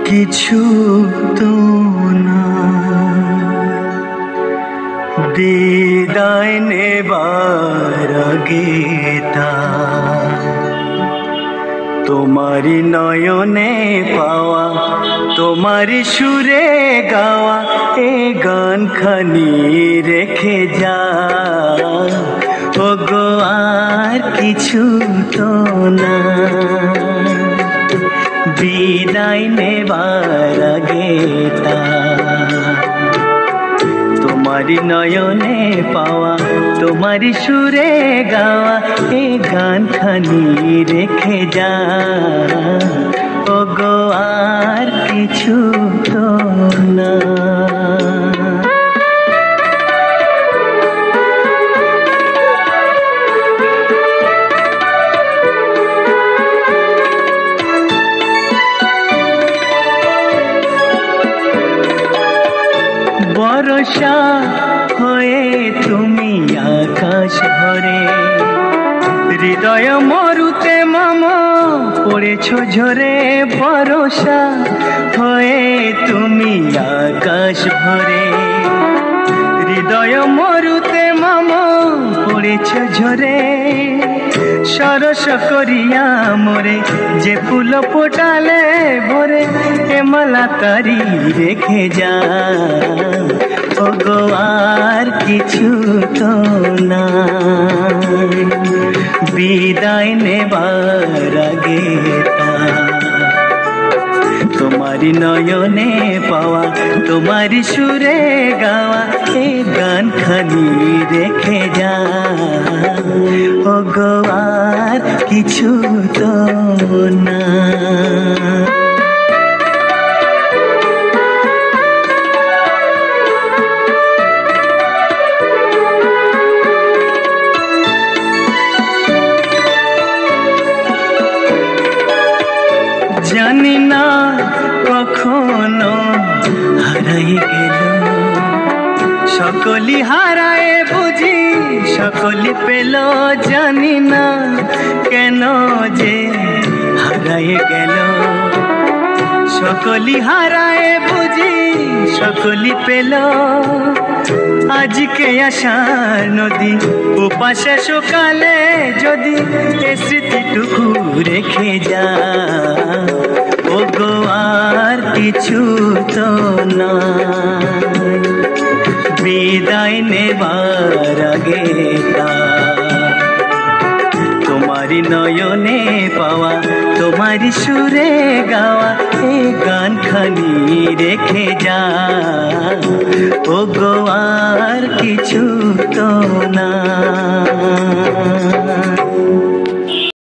কিছু তো না। বিদায় নেবার আগে তোমারি নয়নে পাওয়া, তোমারি সুরে গাওয়া এ গান খানি রেখে যা। ও গো আর কিছু তো না। বিদায় নেবার আগে তোমারি নয়নে পাওয়া, তোমারি সুরে গাওয়া এ গান খানি রেখে যা। ও গো আর কিছু তো না। বর্ষা হয়ে তুমি আকাশ ভরে, হৃদয় মরুতে মামা পড়েছ ঝরে। বর্ষা হয়ে তুমি আকাশ ভরে, হৃদয় মরুতে মামা পড়েছ ঝরে। সরস করিয়া মোরে যে ফুল ফোটালে ভরে, এ মালা তারি রেখে যা। ও গো আর কিছু তো না। বিদায় নেবার আগে তোমারি নয়নে পাওয়া, তোমারি সুরে গাওয়া এ গান খানি রেখে যা। ও গো আর কিছু তো না। জানি না কখনো হারাই গেল, সকলি হারায় বুঝি সকলি পেল। জানি না কেন যে হারাই গেল, সকলি হারায় বুঝি সকলি পেল। আজকে আশার নদী উপাসে সকালে যদি এ স্মৃতিটুকু রেখে যা। ও গো আর কিছু তো না। বিদায় নেবার আগে তোমারি নয়নে পাওয়া, তোমারি সুরে গাওয়া এ গান খানি রেখে যা। ও গো আর কিছু তো না।